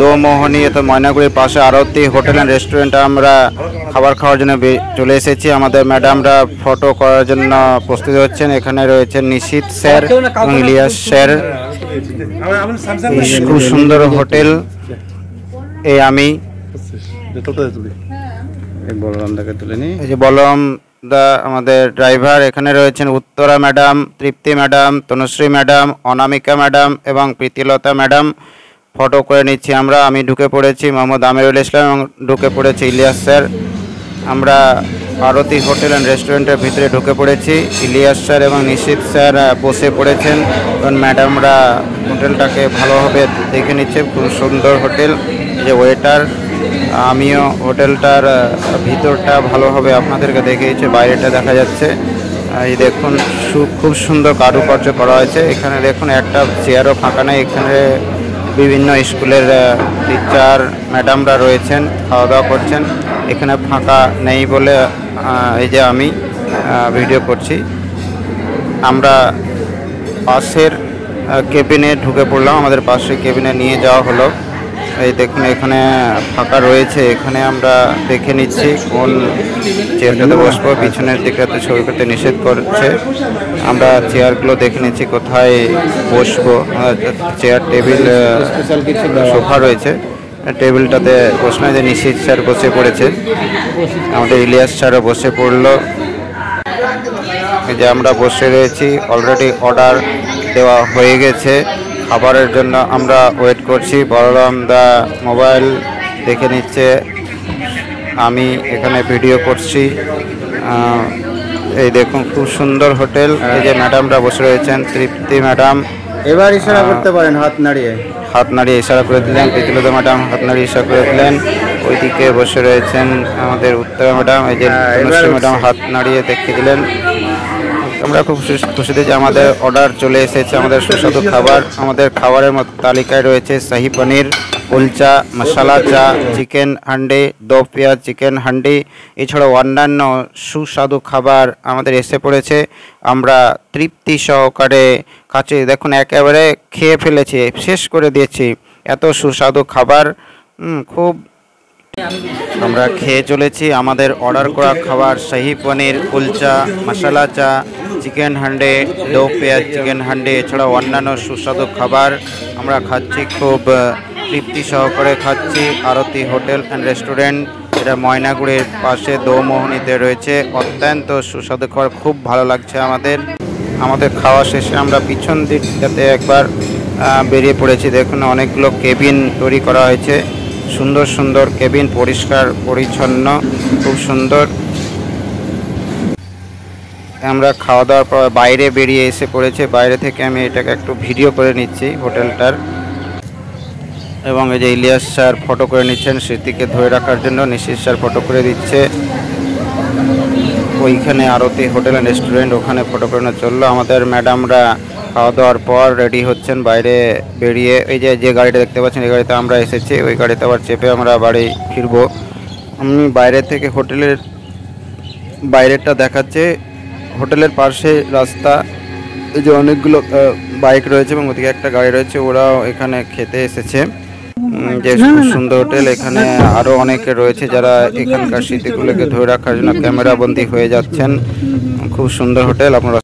দোমোহনী তো ময়নাগুড়ির পাশে আরতি hotel and রেস্টুরেন্টে আমরা খাবার খাওয়ার জন্য চলে এসেছি। আমাদের ম্যাডামরা ফটো করার জন্য প্রস্তুত হচ্ছেন। এখানে রয়েছেন নিশীথ স্যার এবং ইলিয়াস স্যার। খুব সুন্দর হোটেল। এই আমি বলরামদাকে তুলে নিই। এই যে বলরাম দা আমাদের ড্রাইভার। এখানে রয়েছেন উত্তরা ম্যাডাম, তৃপ্তি ম্যাডাম, তনুশ্রী ম্যাডাম, অনামিকা ম্যাডাম এবং প্রীতিলতা ম্যাডাম। ফটো করে নিচ্ছি আমরা। আমি ঢুকে পড়েছি, মোহাম্মদ আমিরুল ইসলাম, এবং ঢুকে পড়েছি ইলিয়াস স্যার। আমরা আরতি হোটেল অ্যান্ড রেস্টুরেন্টের ভিতরে ঢুকে পড়েছি। ইলিয়াস স্যার এবং নিশীথ স্যার বসে পড়েছেন এবং ম্যাডামরা হোটেলটাকে ভালোভাবে দেখে নিচ্ছে। খুব সুন্দর হোটেল। যে ওয়েটার, আমিও হোটেলটার ভিতরটা ভালোভাবে আপনাদেরকে দেখিয়েছি। বাইরেটা দেখা যাচ্ছে। এই দেখুন খুব সুন্দর কারুকার্য করা হয়েছে। এখানে দেখুন একটা চেয়ারও ফাঁকা নেই। এখানে বিভিন্ন স্কুলের টিচার ম্যাডামরা রয়েছেন, খাওয়া দাওয়া করছেন। এখানে ফাঁকা নেই বলে এই যে আমি ভিডিও করছি। আমরা পাশের কেবিনে ঢুকে পড়লাম। আমাদের পাশের কেবিনে নিয়ে যাওয়া হলো। এই দেখুন এখানে ফাঁকা রয়েছে। এখানে আমরা দেখে নিচ্ছি কোন চেয়ারটাতে বসবো। পিছনের দিকটাতে ছবি করতে নিষেধ করছে। আমরা চেয়ারগুলো দেখে নিচ্ছি কোথায় বসবো। চেয়ার টেবিল সোফা রয়েছে। টেবিলটাতে বসলাম। যে নিশীথ স্যার বসে পড়েছে, আমাদের ইলিয়াস স্যারও বসে পড়লো। যে আমরা বসে রয়েছি। অলরেডি অর্ডার দেওয়া হয়ে গেছে। খাবারের জন্য আমরা ওয়েট করছি। বলরাম দা মোবাইল দেখে নিচ্ছে, আমি এখানে ভিডিও করছি। এই দেখুন খুব সুন্দর হোটেল। এই যে ম্যাডামরা বসে রয়েছেন। তৃপ্তি ম্যাডাম এবার ইশারা করতে পারেন, হাত নাড়িয়ে ইশারা করে দিলেন। প্রীতিলতা ম্যাডাম হাত নাড়িয়ে ইশারা করে দিলেন। ওইদিকে বসে রয়েছেন আমাদের উত্তরা ম্যাডাম। এই যে তনুশ্রী ম্যাডাম হাত নাড়িয়ে দেখিয়ে দিলেন। আমরা খুব খুশিতে যে আমাদের অর্ডার চলে এসেছে। আমাদের সুস্বাদু খাবার। আমাদের খাবারের তালিকায় রয়েছে শাহী পনির, কুলচা, মশালা চা, চিকেন হান্ডি, দো পেঁয়াজ চিকেন হান্ডি, এছাড়াও অন্যান্য সুস্বাদু খাবার আমাদের এসে পড়েছে। আমরা তৃপ্তি সহকারে খাচ্ছি। দেখুন একেবারে খেয়ে ফেলেছি, শেষ করে দিয়েছি। এত সুস্বাদু খাবার। খুব আমরা খেয়ে চলেছি। আমাদের অর্ডার করা খাবার শাহী পনির, কুলচা, মশালা চা, চিকেন হান্ডি, দো পেঁয়াজ চিকেন হান্ডি, এছাড়াও অন্যান্য সুস্বাদু খাবার আমরা খাচ্ছি। খুব তৃপ্তি সহকারে খাচ্ছি। আরতি হোটেল অ্যান্ড রেস্টুরেন্ট, এটা ময়নাগুড়ির পাশে দোমোহনীতে রয়েছে। অত্যন্ত সুস্বাদু খাবার, খুব ভালো লাগছে আমাদের খাওয়া শেষে আমরা পিছন দিকটাতে একবার বেরিয়ে পড়েছি। দেখুন অনেকগুলো কেবিন তৈরি করা হয়েছে। সুন্দর সুন্দর কেবিন, পরিষ্কার পরিচ্ছন্ন, খুব সুন্দর। আমরা খাওয়া দাওয়ার পর বাইরে বেরিয়ে এসে পড়েছে। বাইরে থেকে আমি এটাকে একটু ভিডিও করে নিচ্ছি হোটেলটার। এবং এই যে ইলিয়াস স্যার ফটো করে নিচ্ছেন স্মৃতিকে ধরে রাখার জন্য। নিশীথ স্যার ফটো করে দিচ্ছে। ওইখানে আরতি হোটেল অ্যান্ড রেস্টুরেন্ট, ওখানে ফটো করে চললো। আমাদের ম্যাডামরা খাওয়া দাওয়ার পর রেডি হচ্ছেন বাইরে বেরিয়ে। এই যে গাড়িটা দেখতে পাচ্ছেন, এই গাড়িতে আমরা এসেছি। ওই গাড়িতে আবার চেপে আমরা বাড়ি ফিরবো। আমি বাইরে থেকে হোটেলের বাইরেটা দেখাচ্ছে। হোটেলের পাশে রাস্তা, এই যে অনেকগুলো বাইক রয়েছে এবং ওদিকে একটা গাড়ি রয়েছে। ওরাও এখানে খেতে এসেছে। যে সুন্দর হোটেল। এখানে আরো অনেকে রয়েছে যারা এখানকার স্মৃতিগুলোকে ধরে রাখার জন্য ক্যামেরা বন্দী হয়ে যাচ্ছেন। খুব সুন্দর হোটেল। আপনারা